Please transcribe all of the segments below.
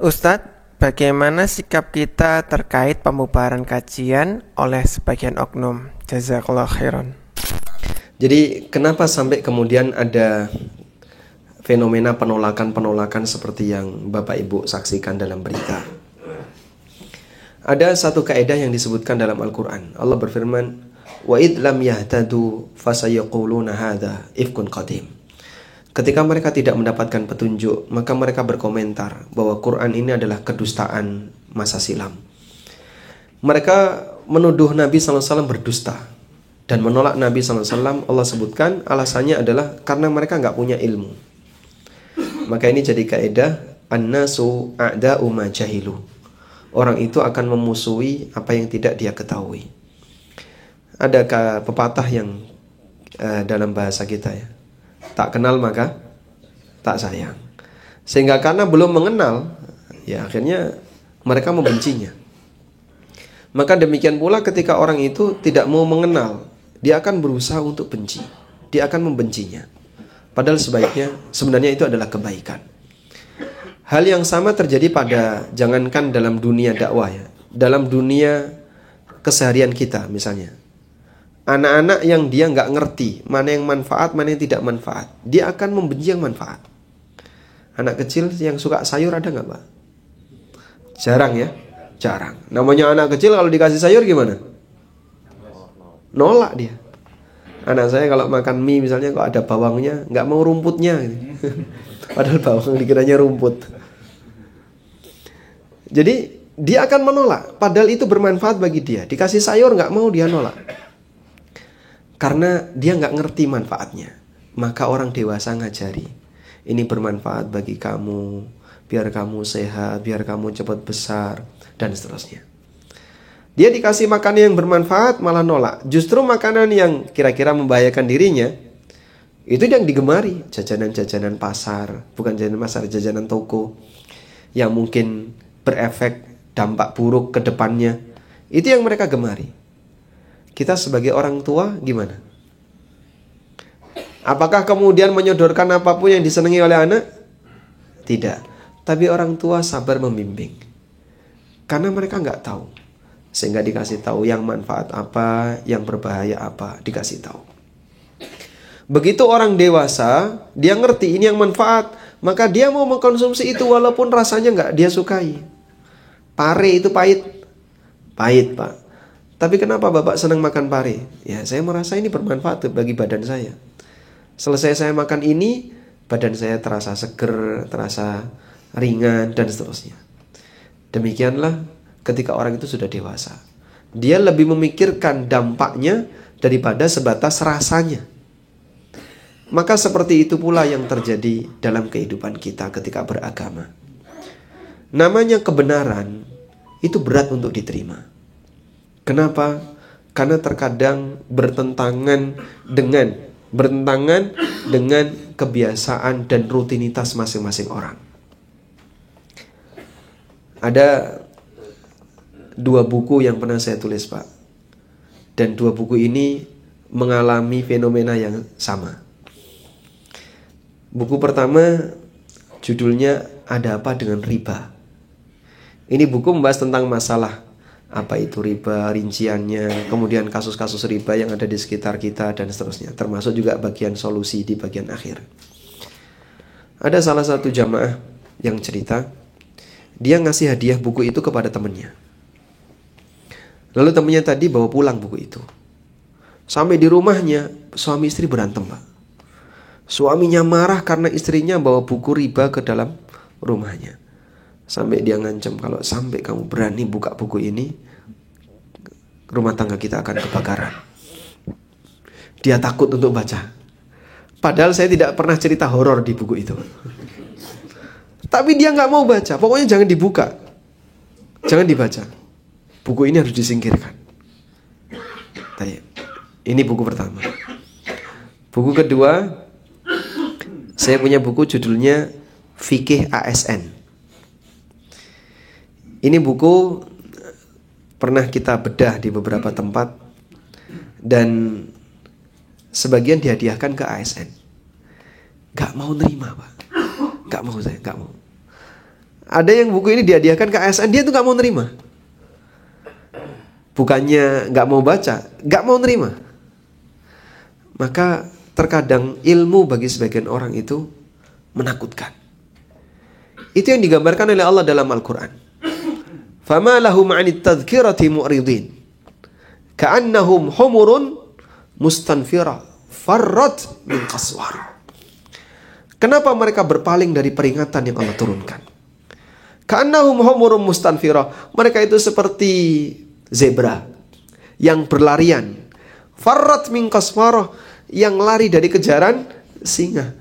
Ustadz, bagaimana sikap kita terkait pembubaran kajian oleh sebagian oknum? Jazakallah khairan. Jadi kenapa sampai kemudian ada fenomena penolakan-penolakan seperti yang Bapak Ibu saksikan dalam berita? Ada satu kaidah yang disebutkan dalam Al-Quran. Allah berfirman, wa id lam yahtadu fasayaquluna hadza ifkun qadim. Ketika mereka tidak mendapatkan petunjuk, maka mereka berkomentar bahwa Quran ini adalah kedustaan masa silam. Mereka menuduh Nabi SAW berdusta dan menolak Nabi SAW. Allah sebutkan alasannya adalah karena mereka nggak punya ilmu. Maka ini jadi kaidah an-nasu a'da'u ma jahilu. Orang itu akan memusuhi apa yang tidak dia ketahui. Ada pepatah yang dalam bahasa kita ya, tak kenal maka tak sayang. Sehingga karena belum mengenal, ya akhirnya mereka membencinya. Maka demikian pula ketika orang itu tidak mau mengenal, dia akan berusaha untuk benci. Dia akan membencinya. Padahal sebenarnya itu adalah kebaikan. Hal yang sama terjadi pada, jangankan dalam dunia dakwah ya, dalam dunia keseharian kita misalnya. Anak-anak yang dia nggak ngerti mana yang manfaat, mana yang tidak manfaat, dia akan membenci yang manfaat. Anak kecil yang suka sayur ada nggak, Pak? Jarang ya, jarang. Namanya anak kecil kalau dikasih sayur gimana? Nolak dia. Anak saya kalau makan mie misalnya kok ada bawangnya, nggak mau rumputnya gitu. Padahal bawang dikiranya rumput. Jadi dia akan menolak, padahal itu bermanfaat bagi dia. Dikasih sayur nggak mau, dia nolak. Karena dia nggak ngerti manfaatnya. Maka orang dewasa ngajari, ini bermanfaat bagi kamu, biar kamu sehat, biar kamu cepat besar, dan seterusnya. Dia dikasih makanan yang bermanfaat malah nolak. Justru makanan yang kira-kira membahayakan dirinya, itu yang digemari. Jajanan-jajanan pasar, bukan jajanan pasar, jajanan toko, yang mungkin berefek dampak buruk ke depannya. Itu yang mereka gemari. Kita sebagai orang tua gimana? Apakah kemudian menyodorkan apapun yang disenangi oleh anak? Tidak. Tapi orang tua sabar membimbing. Karena mereka nggak tahu. Sehingga dikasih tahu yang manfaat apa, yang berbahaya apa, dikasih tahu. Begitu orang dewasa, dia ngerti ini yang manfaat, maka dia mau mengkonsumsi itu walaupun rasanya nggak dia sukai. Pare itu pahit. Pahit, Pak. Tapi kenapa Bapak senang makan pare? Ya, saya merasa ini bermanfaat bagi badan saya. Selesai saya makan ini, badan saya terasa seger, terasa ringan, dan seterusnya. Demikianlah ketika orang itu sudah dewasa. Dia lebih memikirkan dampaknya daripada sebatas rasanya. Maka seperti itu pula yang terjadi dalam kehidupan kita ketika beragama. Namanya kebenaran itu berat untuk diterima. Kenapa? Karena terkadang bertentangan dengan kebiasaan dan rutinitas masing-masing orang. Ada 2 buku yang pernah saya tulis, Pak. Dan 2 buku ini mengalami fenomena yang sama. Buku pertama judulnya Ada Apa Dengan Riba. Ini buku membahas tentang masalah apa itu riba, rinciannya, kemudian kasus-kasus riba yang ada di sekitar kita dan seterusnya. Termasuk juga bagian solusi di bagian akhir. Ada salah satu jamaah yang cerita, dia ngasih hadiah buku itu kepada temannya. Lalu temannya tadi bawa pulang buku itu. Sampai di rumahnya, suami istri berantem, Pak. Suaminya marah karena istrinya bawa buku riba ke dalam rumahnya. Sampai dia ngancam, kalau sampai kamu berani buka buku ini, rumah tangga kita akan kebakaran. Dia takut untuk baca. Padahal saya tidak pernah cerita horor di buku itu. Tapi dia gak mau baca. Pokoknya jangan dibuka, jangan dibaca. Buku ini harus disingkirkan. Ini buku pertama. Buku kedua, saya punya buku judulnya Fikih ASN. Ini buku pernah kita bedah di beberapa tempat dan sebagian dihadiahkan ke ASN. Gak mau nerima, Pak. Gak mau saya, gak mau. Ada yang buku ini dihadiahkan ke ASN, dia tuh gak mau nerima. Bukannya gak mau baca, gak mau nerima. Maka terkadang ilmu bagi sebagian orang itu menakutkan. Itu yang digambarkan oleh Allah dalam Al-Quran. Fama lahum 'anit tadhkirati mu'ridin ka'annahum humurun mustanfira farrat min qaswar. Kenapa mereka berpaling dari peringatan yang Allah turunkan? Ka'annahum humurun mustanfira. Mereka itu seperti zebra yang berlarian. Farrat min qaswar, yang lari dari kejaran singa.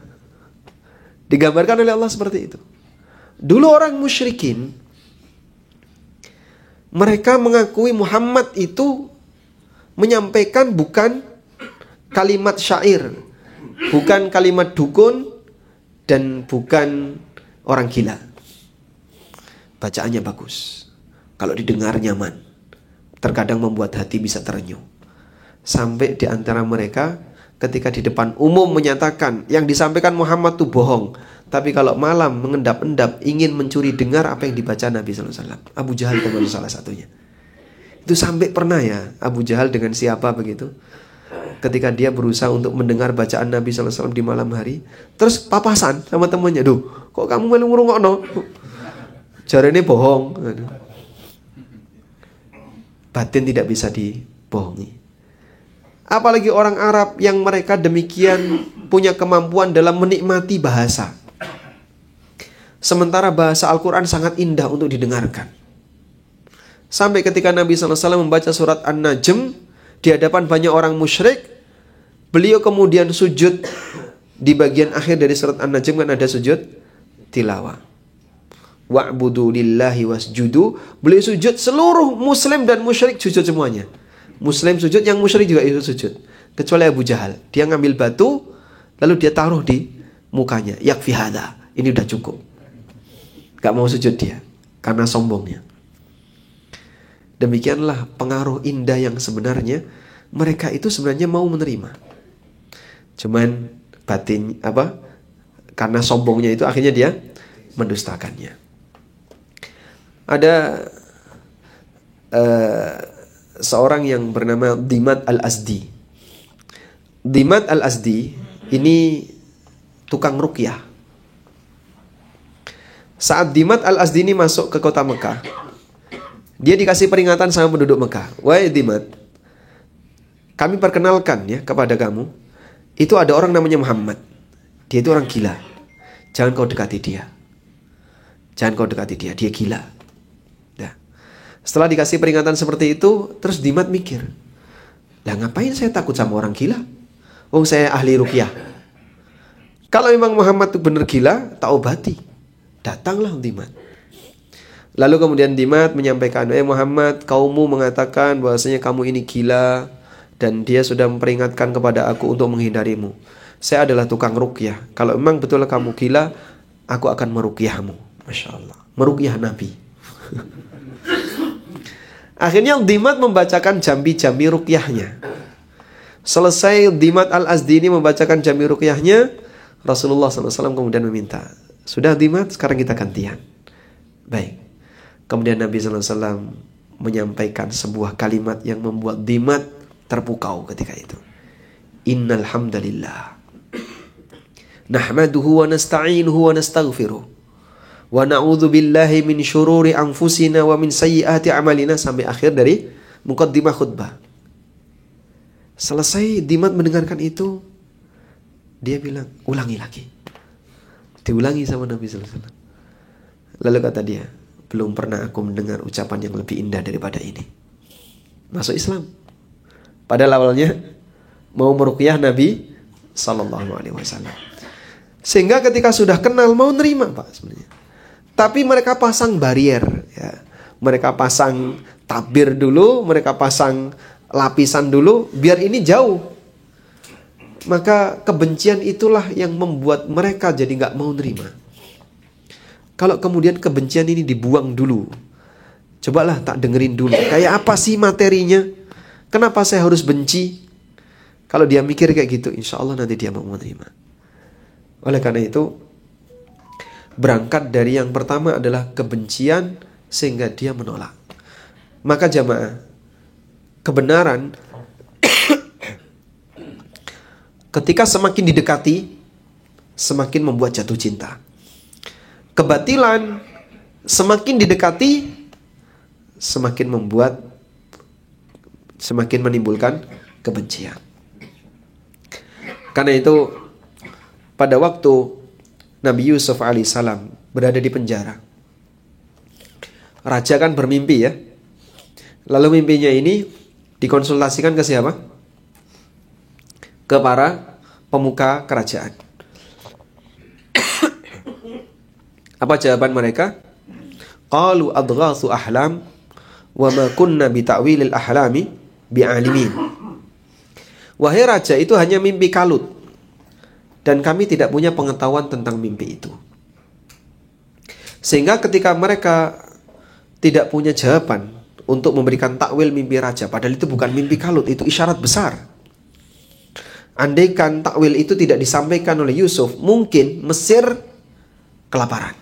Digambarkan oleh Allah seperti itu. Dulu orang musyrikin, mereka mengakui Muhammad itu menyampaikan bukan kalimat syair, bukan kalimat dukun, dan bukan orang gila. Bacaannya bagus, kalau didengar nyaman, terkadang membuat hati bisa terenyuh. Sampai di antara mereka ketika di depan umum menyatakan yang disampaikan Muhammad itu bohong, tapi kalau malam mengendap-endap ingin mencuri dengar apa yang dibaca Nabi SAW. Abu Jahal termasuk salah satunya. Itu sampai pernah ya Abu Jahal dengan siapa begitu, ketika dia berusaha untuk mendengar bacaan Nabi SAW di malam hari, terus papasan sama temannya. Duh, kok kamu melu ngrungokno? Jarene bohong. Batin tidak bisa dibohongi. Apalagi orang Arab yang mereka demikian punya kemampuan dalam menikmati bahasa. Sementara bahasa Al-Quran sangat indah untuk didengarkan. Sampai ketika Nabi SAW membaca surat An-Najm di hadapan banyak orang musyrik, beliau kemudian sujud. Di bagian akhir dari surat An-Najm kan ada sujud tilawah. Wa'budu lillahi wasjudu. Beliau sujud, seluruh muslim dan musyrik sujud semuanya. Muslim sujud, yang musyrik juga itu sujud. Kecuali Abu Jahal. Dia ngambil batu, lalu dia taruh di mukanya. Yakfi hadha. Ini udah cukup. Gak mau sujud dia, karena sombongnya. Demikianlah pengaruh indah yang sebenarnya. Mereka itu sebenarnya mau menerima. Cuman batin, karena sombongnya itu akhirnya dia mendustakannya. Ada seorang yang bernama Dimad Al-Azdi. Dimad Al-Azdi ini tukang ruqyah. Saat Dimad Al-Azdi ini masuk ke kota Mekah, dia dikasih peringatan sama penduduk Mekah. Wahai Dimad, kami perkenalkan ya kepada kamu, itu ada orang namanya Muhammad. Dia itu orang gila. Jangan kau dekati dia. Jangan kau dekati dia, dia gila. Nah, setelah dikasih peringatan seperti itu, terus Dimad mikir, lah ngapain saya takut sama orang gila? Oh, saya ahli ruqyah. Kalau memang Muhammad itu benar gila, tak obati. Datanglah Dimad. Lalu kemudian Dimad menyampaikan, Muhammad, kaummu mengatakan bahwasanya kamu ini gila, dan dia sudah memperingatkan kepada aku untuk menghindarimu. Saya adalah tukang ruqyah. Kalau memang betul kamu gila, aku akan meruqyahmu. Masya Allah, meruqyah Nabi. Akhirnya Dimad membacakan jambi-jambi ruqyahnya. Selesai Dimad Al-Azdi ini membacakan jambi ruqyahnya, Rasulullah SAW kemudian meminta, sudah Dimad, sekarang kita gantian. Baik. Kemudian Nabi SAW menyampaikan sebuah kalimat yang membuat Dimad terpukau ketika itu. Innal hamdalillah nahmaduhu wa nasta'inuhu wa nastaghfiruh wa na'udzu billahi min syururi anfusina wa min sayyiati a'malina, sampai akhir dari muqaddimah khutbah. Selesai Dimad mendengarkan itu, dia bilang, ulangi lagi. Diulangi sama Nabi SAW. Lalu kata dia, belum pernah aku mendengar ucapan yang lebih indah daripada ini. Masuk Islam. Padahal awalnya mau meruqyah Nabi SAW. Sehingga ketika sudah kenal mau nerima Pak sebenarnya. Tapi mereka pasang barier ya. Mereka pasang tabir dulu, mereka pasang lapisan dulu biar ini jauh. Maka kebencian itulah yang membuat mereka jadi gak mau nerima. Kalau kemudian kebencian ini dibuang dulu, cobalah tak dengerin dulu, kayak apa sih materinya, kenapa saya harus benci. Kalau dia mikir kayak gitu, insya Allah nanti dia mau menerima. Oleh karena itu, berangkat dari yang pertama adalah kebencian sehingga dia menolak. Maka jamaah, kebenaran ketika semakin didekati, semakin membuat jatuh cinta. Kebatilan semakin didekati, semakin menimbulkan kebencian. Karena itu, pada waktu Nabi Yusuf alaihissalam berada di penjara, raja kan bermimpi ya. Lalu mimpinya ini dikonsultasikan ke siapa? Ke para pemuka kerajaan. Apa jawaban mereka? Qalu adghatsu ahlam wa ma kunna bi ta'wilil ahlami bi'alimin. Wahai raja, itu hanya mimpi kalut dan kami tidak punya pengetahuan tentang mimpi itu. Sehingga ketika mereka tidak punya jawaban untuk memberikan takwil mimpi raja, padahal itu bukan mimpi kalut, itu isyarat besar. Andaikan takwil itu tidak disampaikan oleh Yusuf, mungkin Mesir kelaparan.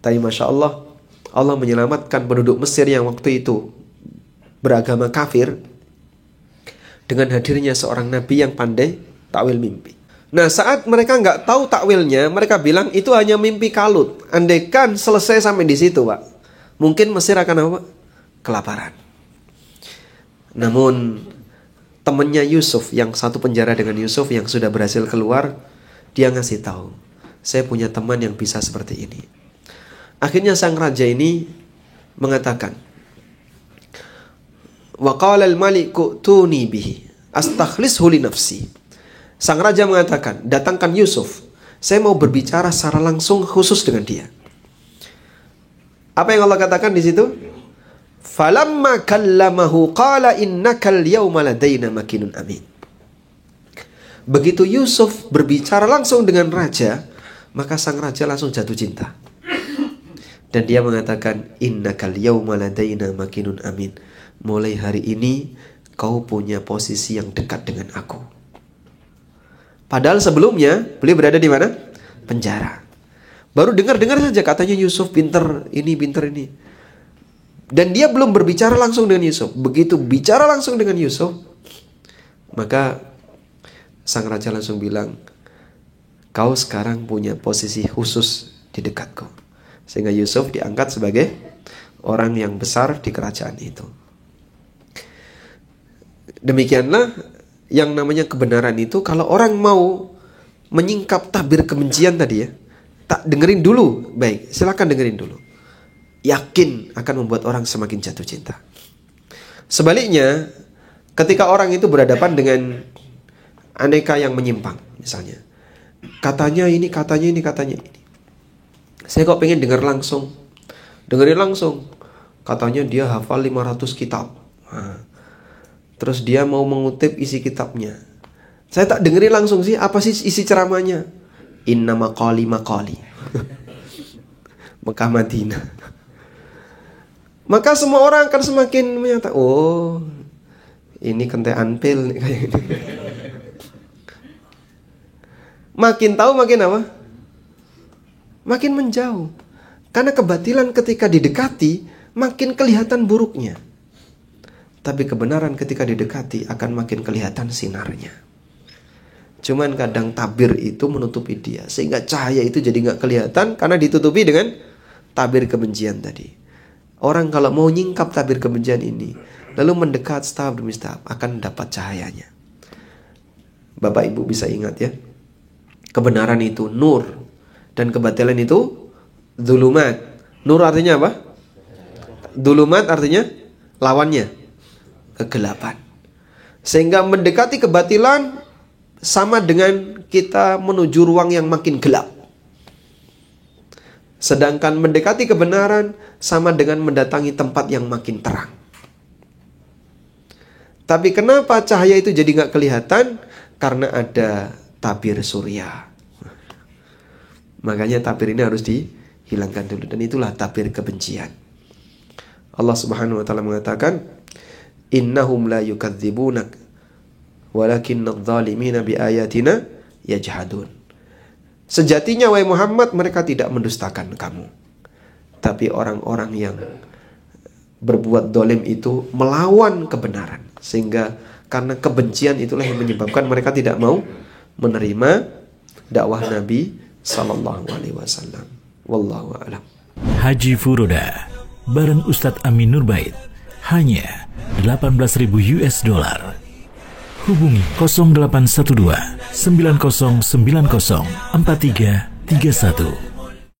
Tapi Masya Allah, Allah menyelamatkan penduduk Mesir yang waktu itu beragama kafir dengan hadirnya seorang nabi yang pandai takwil mimpi. Nah, saat mereka nggak tahu takwilnya, mereka bilang itu hanya mimpi kalut. Andaikan selesai sampai di situ, Pak, mungkin Mesir akan apa? Kelaparan. Namun temannya Yusuf yang satu penjara dengan Yusuf yang sudah berhasil keluar, dia ngasih tahu, saya punya teman yang bisa seperti ini. Akhirnya sang raja ini mengatakan, wa qala al-maliku tuni bihi astakhlishu li nafsi. Sang raja mengatakan, datangkan Yusuf, saya mau berbicara secara langsung khusus dengan dia. Apa yang Allah katakan di situ? Falamma kallamahu qala innakal yawma ladaina makinun amin. Begitu Yusuf berbicara langsung dengan raja, maka sang raja langsung jatuh cinta. Dan dia mengatakan, innakal yawma ladaina makinun amin. Mulai hari ini kau punya posisi yang dekat dengan aku. Padahal sebelumnya beliau berada di mana? Penjara. Baru dengar-dengar saja katanya Yusuf pinter ini, pinter ini. Dan dia belum berbicara langsung dengan Yusuf. Begitu bicara langsung dengan Yusuf, maka sang raja langsung bilang, kau sekarang punya posisi khusus di dekatku. Sehingga Yusuf diangkat sebagai orang yang besar di kerajaan itu. Demikianlah yang namanya kebenaran itu, kalau orang mau menyingkap tabir kebencian tadi ya, tak dengerin dulu. Baik, silakan dengerin dulu. Yakin akan membuat orang semakin jatuh cinta. Sebaliknya, ketika orang itu berhadapan dengan aneka yang menyimpang, misalnya, katanya ini, katanya ini, katanya ini. Saya kok pengen dengerin langsung. Katanya dia hafal 500 kitab. Terus dia mau mengutip isi kitabnya. Saya tak dengerin langsung sih, apa sih isi ceramahnya? Inna maqali. Mekah Madinah. Maka semua orang akan semakin menyatakan, oh, ini kentean pil nih kayak ini. Makin tahu makin apa? Makin menjauh. Karena kebatilan ketika didekati makin kelihatan buruknya. Tapi kebenaran ketika didekati akan makin kelihatan sinarnya. Cuman kadang tabir itu menutupi dia, sehingga cahaya itu jadi gak kelihatan karena ditutupi dengan tabir kebencian tadi. Orang kalau mau nyingkap tabir kebencian ini, lalu mendekat tahap demi tahap, akan dapat cahayanya. Bapak Ibu bisa ingat ya, kebenaran itu nur, dan kebatilan itu dzulumat. Nur artinya apa? Dzulumat artinya lawannya, kegelapan. Sehingga mendekati kebatilan sama dengan kita menuju ruang yang makin gelap. Sedangkan mendekati kebenaran sama dengan mendatangi tempat yang makin terang. Tapi kenapa cahaya itu jadi gak kelihatan? Karena ada tabir surya. Makanya tabir ini harus dihilangkan dulu. Dan itulah tabir kebencian. Allah Subhanahu wa ta'ala mengatakan, innahum la yukadzibunak walakinnadh-dhalimina biayatina yajhadun. Sejatinya wahai Muhammad, mereka tidak mendustakan kamu. Tapi orang-orang yang berbuat dolim itu melawan kebenaran. Sehingga karena kebencian itulah yang menyebabkan mereka tidak mau menerima dakwah Nabi sallallahu alaihi wasallam. Wallahu a'lam. Haji Furoda bareng Ustadz Amin Nurbait hanya $18.000. Hubungi 0812 9090 4331.